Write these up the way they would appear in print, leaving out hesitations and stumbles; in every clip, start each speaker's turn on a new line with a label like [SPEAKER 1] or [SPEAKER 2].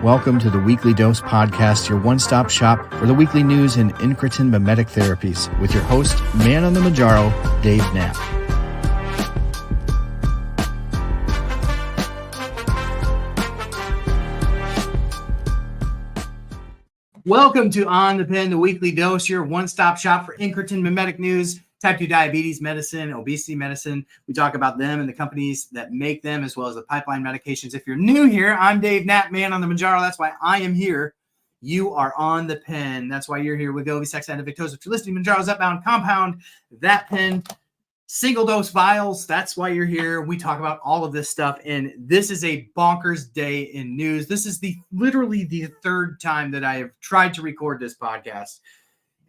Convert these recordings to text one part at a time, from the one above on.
[SPEAKER 1] Welcome to the Weekly Dose Podcast, your one-stop shop for the weekly news in incretin mimetic therapies, with your host, man on the MOUNJARO, Dave Knapp.
[SPEAKER 2] Welcome to On the Pen, the Weekly Dose, your one-stop shop for incretin mimetic news, type 2 diabetes medicine, obesity medicine. We talk about them and the companies that make them, as well as the pipeline medications. If you're new here, I'm Dave Knapp, man on the MOUNJARO. That's why I am here. You are on the pen. That's why you're here with Wegovy, Zepbound, advocacy, Trulicity, MOUNJARO, Zepbound, compound, that pen, single dose vials. That's why you're here. We talk about all of this stuff, and this is a bonkers day in news. This is literally the third time that I have tried to record this podcast.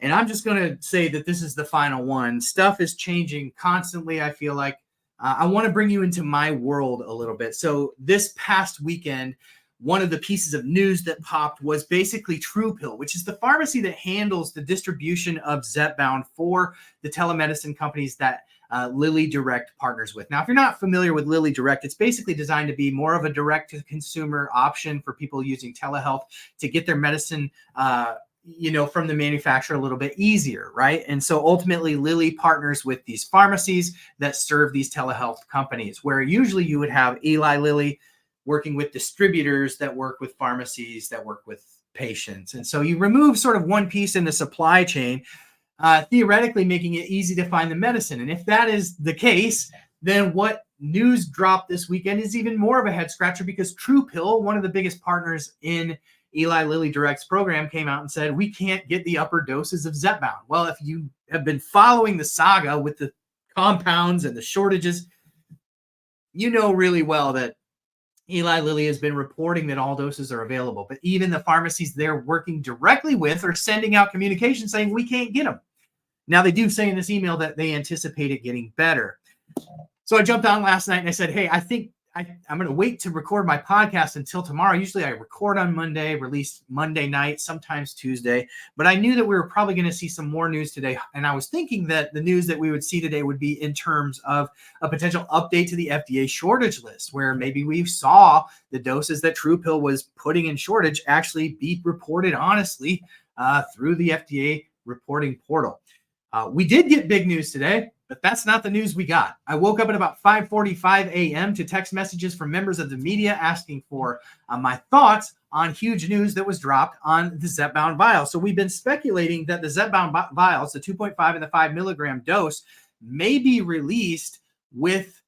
[SPEAKER 2] And I'm just going to say that this is the final one. Stuff is changing constantly, I feel like. I want to bring you into my world a little bit. So this past weekend, one of the pieces of news that popped was basically TruePill, which is the pharmacy that handles the distribution of Zepbound for the telemedicine companies that Lilly Direct partners with. Now, if you're not familiar with Lilly Direct, it's basically designed to be more of a direct-to-consumer option for people using telehealth to get their medicine from the manufacturer a little bit easier, right? And so ultimately Lilly partners with these pharmacies that serve these telehealth companies, where usually you would have Eli Lilly working with distributors that work with pharmacies that work with patients. And so you remove sort of one piece in the supply chain, theoretically making it easy to find the medicine. And if that is the case, then what news dropped this weekend is even more of a head scratcher, because TruePill, one of the biggest partners in Eli Lilly Direct's program, came out and said, we can't get the upper doses of Zepbound. Well, if you have been following the saga with the compounds and the shortages, you know really well that Eli Lilly has been reporting that all doses are available, but even the pharmacies they're working directly with are sending out communication saying we can't get them. Now, they do say in this email that they anticipate it getting better. So I jumped on last night and I said, hey, I think I'm going to wait to record my podcast until tomorrow. Usually I record on Monday, release Monday night, sometimes Tuesday. But I knew that we were probably going to see some more news today. And I was thinking that the news that we would see today would be in terms of a potential update to the FDA shortage list, where maybe we saw the doses that TruePill was putting in shortage actually be reported honestly through the FDA reporting portal. We did get big news today, but that's not the news we got. I woke up at about 5:45 a.m. to text messages from members of the media asking for my thoughts on huge news that was dropped on the Zepbound vial. So we've been speculating that the Zepbound vials, the 2.5 and the 5 milligram dose, may be released with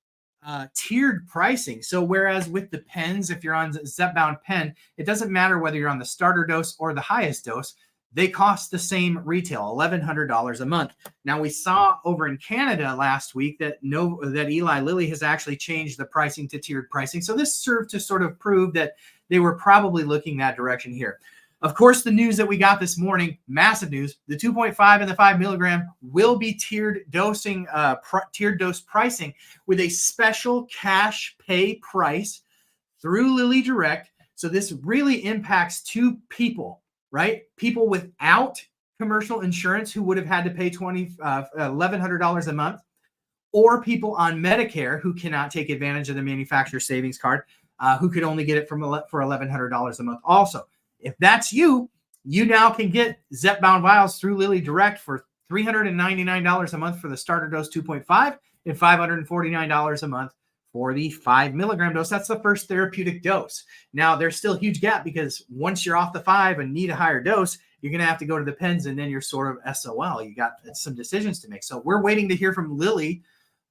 [SPEAKER 2] tiered pricing. So whereas with the pens, if you're on the Zepbound pen, it doesn't matter whether you're on the starter dose or the highest dose. They cost the same retail, $1,100 a month. Now, we saw over in Canada last week that Eli Lilly has actually changed the pricing to tiered pricing. So this served to sort of prove that they were probably looking that direction here. Of course, the news that we got this morning, massive news, the 2.5 and the 5 milligram will be tiered dose pricing with a special cash pay price through Lilly Direct. So this really impacts two people, right? People without commercial insurance who would have had to pay $1,100 a month, or people on Medicare who cannot take advantage of the manufacturer savings card, who could only get it for $1,100 a month. Also, if that's you, you now can get Zepbound vials through Lilly Direct for $399 a month for the starter dose 2.5 and $549 a month for the 5 milligram dose. That's the first therapeutic dose. Now, there's still a huge gap, because once you're off the 5 and need a higher dose, you're going to have to go to the pens, and then you're sort of SOL. You got some decisions to make. So we're waiting to hear from Lilly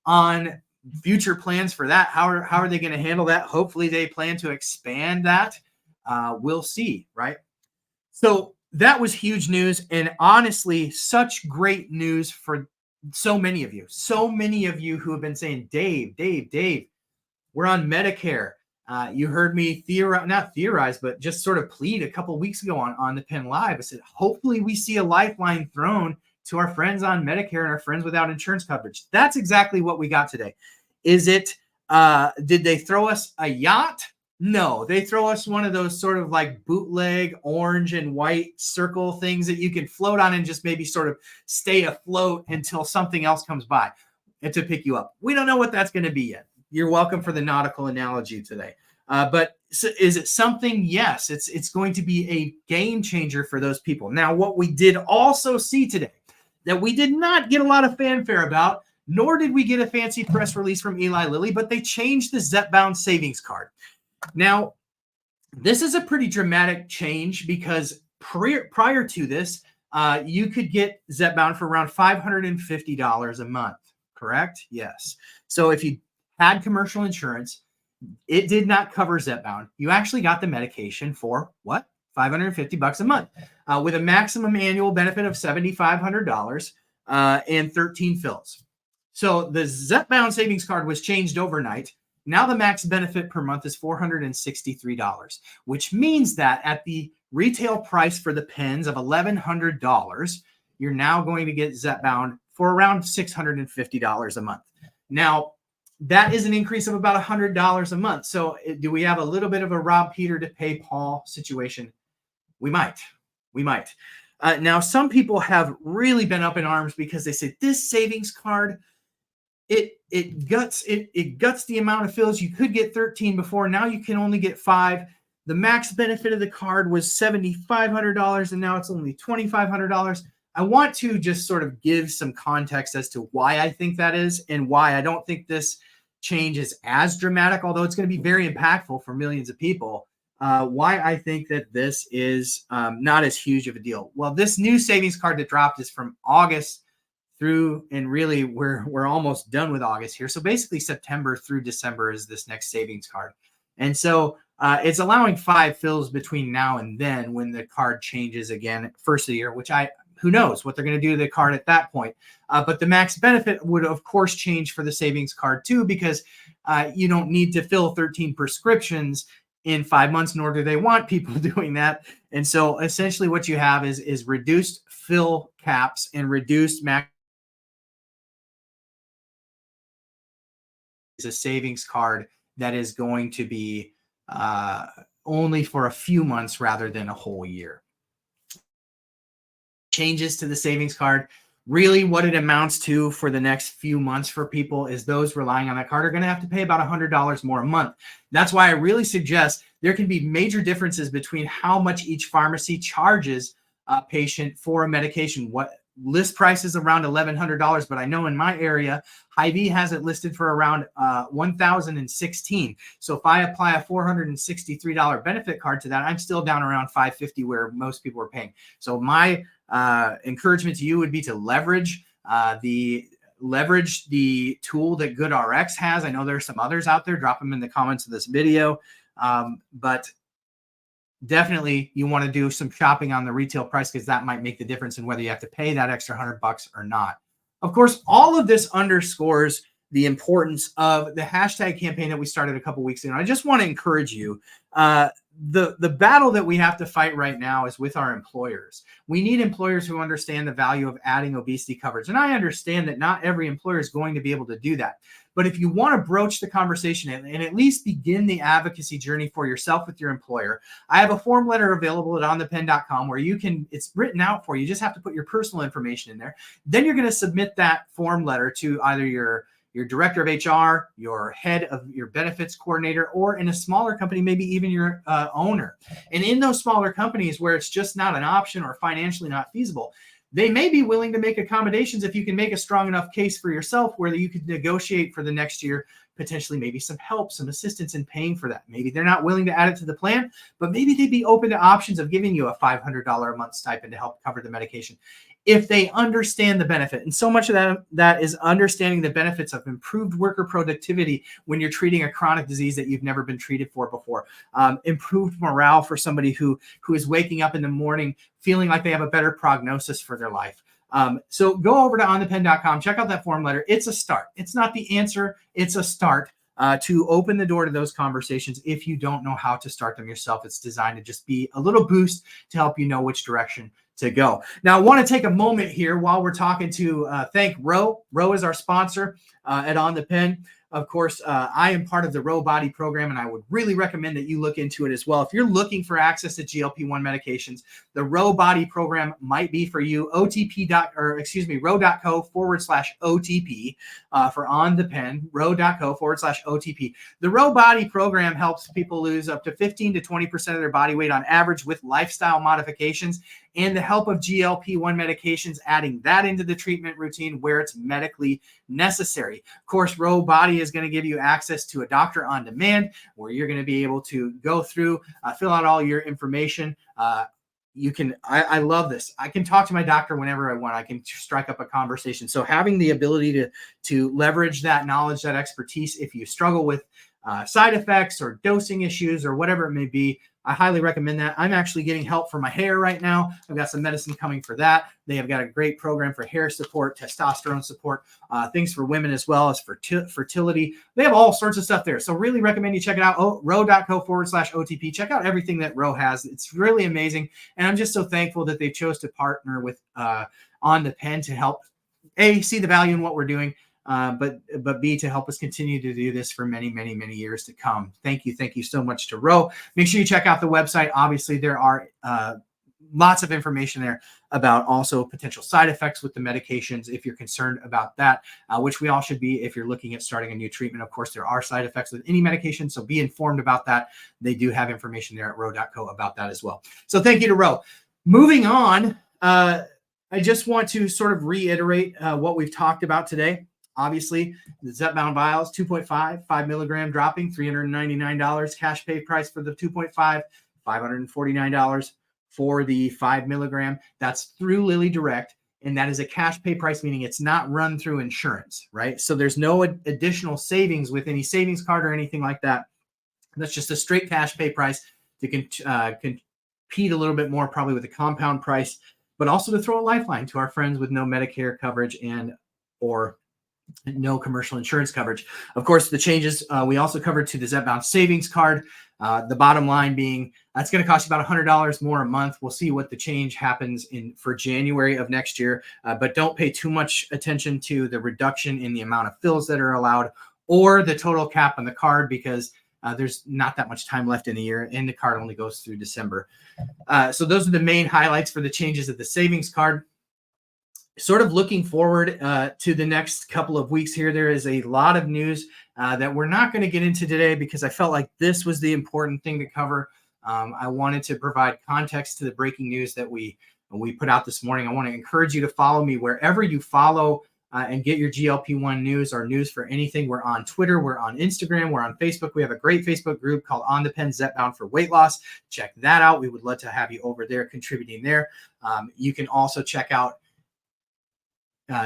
[SPEAKER 2] on future plans for that. How are they going to handle that? Hopefully they plan to expand that. We'll see, right? So that was huge news, and honestly, such great news for so many of you who have been saying, Dave, we're on Medicare. You heard me not theorize, but just sort of plead a couple of weeks ago on the Pen Live. I said, hopefully we see a lifeline thrown to our friends on Medicare and our friends without insurance coverage. That's exactly what we got today. Is it, did they throw us a yacht? No, they throw us one of those sort of like bootleg orange and white circle things that you can float on and just maybe sort of stay afloat until something else comes by and to pick you up. We don't know what that's going to be yet. You're welcome for the nautical analogy today. But is it something? Yes, it's going to be a game changer for those people. Now, what we did also see today that we did not get a lot of fanfare about, nor did we get a fancy press release from Eli Lilly, but they changed the Zepbound savings card. Now, this is a pretty dramatic change because prior to this, you could get Zepbound for around $550 a month, correct? Yes. So if you had commercial insurance, it did not cover Zepbound. You actually got the medication for what? $550 a month with a maximum annual benefit of $7,500 and 13 fills. So the Zepbound savings card was changed overnight. Now the max benefit per month is $463, which means that at the retail price for the pens of $1,100, you're now going to get Zepbound for around $650 a month. Now, that is an increase of about $100 a month. So do we have a little bit of a rob Peter to pay Paul situation? We might. Now, some people have really been up in arms because they say this savings card, it guts the amount of fills. You could get 13 before. Now you can only get 5. The max benefit of the card was $7,500, and now it's only $2,500. I want to just sort of give some context as to why I think that is and why I don't think this change is as dramatic, although it's going to be very impactful for millions of people. Why I think that this is not as huge of a deal. Well, this new savings card that dropped is from August through, and really we're almost done with August here. So basically September through December is this next savings card. And so it's allowing 5 fills between now and then when the card changes again first of the year, which who knows what they're going to do to the card at that point. But the max benefit would, of course, change for the savings card too, because you don't need to fill 13 prescriptions in 5 months, nor do they want people doing that. And so essentially what you have is reduced fill caps and reduced max. Is a savings card that is going to be only for a few months rather than a whole year. Changes to the savings card, really what it amounts to for the next few months for people is those relying on that card are going to have to pay about $100 more a month. That's why I really suggest there can be major differences between how much each pharmacy charges a patient for a medication. What list price is around $1,100, but I know in my area, Hy-Vee has it listed for around $1,016. So if I apply a $463 benefit card to that, I'm still down around $550 where most people are paying. So my encouragement to you would be to leverage the tool that GoodRx has. I know there's some others out there. Drop them in the comments of this video. But definitely you want to do some shopping on the retail price because that might make the difference in whether you have to pay that extra $100 or not. Of course, all of this underscores the importance of the hashtag campaign that we started a couple weeks ago. And I just want to encourage you. The battle that we have to fight right now is with our employers. We need employers who understand the value of adding obesity coverage. And I understand that not every employer is going to be able to do that. But if you want to broach the conversation and at least begin the advocacy journey for yourself with your employer, I have a form letter available at onthepen.com where it's written out for you. You just have to put your personal information in there. Then you're going to submit that form letter to either your director of HR, your head of your benefits coordinator, or in a smaller company, maybe even your owner. And in those smaller companies where it's just not an option or financially not feasible, they may be willing to make accommodations if you can make a strong enough case for yourself where you could negotiate for the next year, potentially maybe some help, some assistance in paying for that. Maybe they're not willing to add it to the plan, but maybe they'd be open to options of giving you a $500 a month stipend to help cover the medication if they understand the benefit. And so much of that is understanding the benefits of improved worker productivity when you're treating a chronic disease that you've never been treated for before. Improved morale for somebody who is waking up in the morning feeling like they have a better prognosis for their life. So go over to onthepen.com, check out that form letter. It's a start. It's not the answer. It's a start to open the door to those conversations. If you don't know how to start them yourself, it's designed to just be a little boost to help you know which direction to go. Now, I want to take a moment here while we're talking to thank Ro. Ro is our sponsor at On the Pen. of course, I am part of the Row Body program, and I would really recommend that you look into it as well. If you're looking for access to GLP-1 medications, the Row Body program might be for you. Row.co/OTP for On the Pen, row.co/OTP. The Row Body program helps people lose up to 15 to 20% of their body weight on average with lifestyle modifications, and the help of GLP-1 medications, adding that into the treatment routine where it's medically necessary. Of course, Row Body is going to give you access to a doctor on demand where you're going to be able to go through, fill out all your information. I love this. I can talk to my doctor whenever I want. I can strike up a conversation. So having the ability to leverage that knowledge, that expertise, if you struggle with side effects or dosing issues or whatever it may be, I highly recommend that. I'm actually getting help for my hair right now. I've got some medicine coming for that. They have got a great program for hair support, testosterone support, things for women as well as for fertility. They have all sorts of stuff there. So really recommend you check it out. row.co/OTP. Check out everything that Row has. It's really amazing. And I'm just so thankful that they chose to partner with On the Pen to help, A, see the value in what we're doing, but B, to help us continue to do this for many, many, many years to come. Thank you so much to Row. Make sure you check out the website. Obviously, there are lots of information there about also potential side effects with the medications if you're concerned about that, which we all should be if you're looking at starting a new treatment. Of course, there are side effects with any medication, so be informed about that. They do have information there at row.co about that as well. So thank you to Row. Moving on, I just want to sort of reiterate what we've talked about today. Obviously, the Zepbound vials, 2.5, 5 milligram dropping, $399. Cash pay price for the 2.5, $549 for the 5 milligram. That's through Lilly Direct, and that is a cash pay price, meaning it's not run through insurance, right? So there's no additional savings with any savings card or anything like that. That's just a straight cash pay price to compete a little bit more probably with the compound price, but also to throw a lifeline to our friends with no Medicare coverage or no commercial insurance coverage. Of course, the changes we also covered to the Zepbound savings card. The bottom line being that's going to cost you about $100 more a month. We'll see what the change happens for January of next year, but don't pay too much attention to the reduction in the amount of fills that are allowed or the total cap on the card because there's not that much time left in the year and the card only goes through December. So those are the main highlights for the changes of the savings card. Sort of looking forward to the next couple of weeks here, there is a lot of news that we're not going to get into today because I felt like this was the important thing to cover. I wanted to provide context to the breaking news that we put out this morning. I want to encourage you to follow me wherever you follow and get your GLP-1 news or news for anything. We're on Twitter, we're on Instagram, we're on Facebook. We have a great Facebook group called On the Pen Zepbound for Weight Loss. Check that out. We would love to have you over there contributing there. You can also check out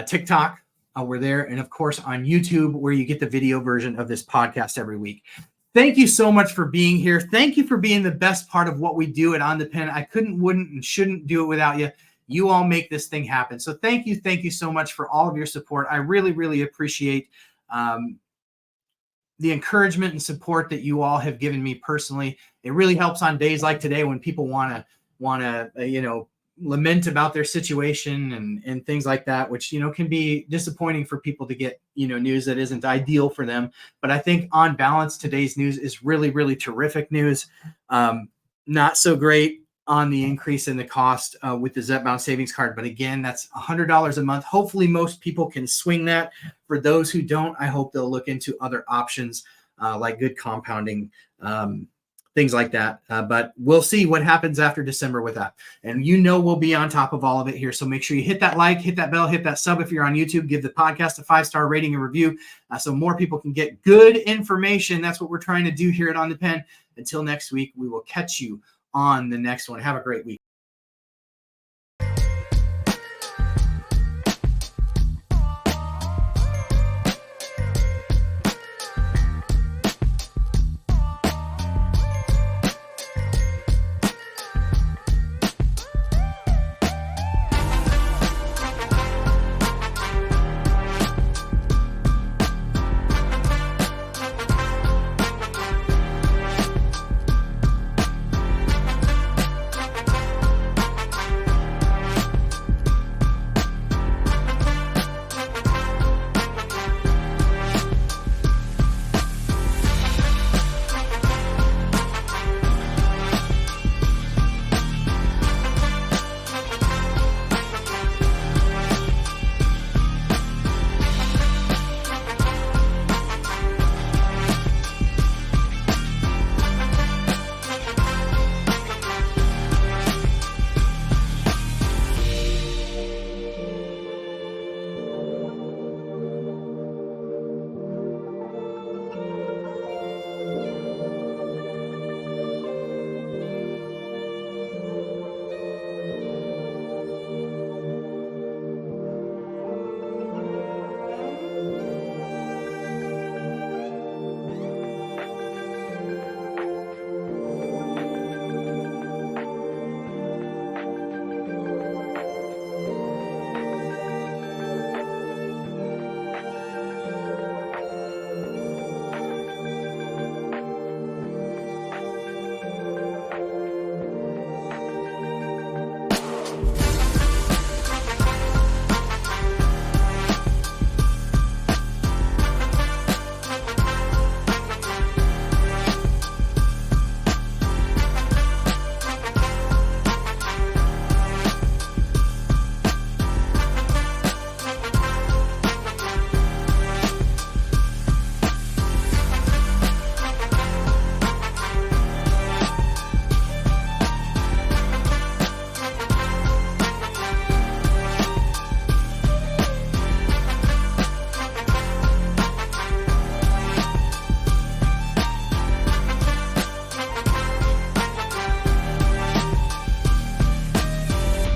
[SPEAKER 2] TikTok, we're there, and of course on YouTube where you get the video version of this podcast every week. Thank you so much for being here. Thank you for being the best part of what we do at On the Pen. I couldn't, wouldn't, and shouldn't do it without you. You all make this thing happen. So thank you so much for all of your support. I really, really appreciate the encouragement and support that you all have given me personally. It really helps on days like today when people want to lament about their situation and things like that, which, can be disappointing for people to get, news that isn't ideal for them. But I think on balance, today's news is really, really terrific news. Not so great on the increase in the cost with the Zepbound savings card. But again, that's $100 a month. Hopefully most people can swing that. For those who don't, I hope they'll look into other options like good compounding, things like that. But we'll see what happens after December with that. And we'll be on top of all of it here. So make sure you hit that like, hit that bell, hit that sub if you're on YouTube. Give the podcast a 5-star rating and review so more people can get good information. That's what we're trying to do here at On the Pen. Until next week, we will catch you on the next one. Have a great week.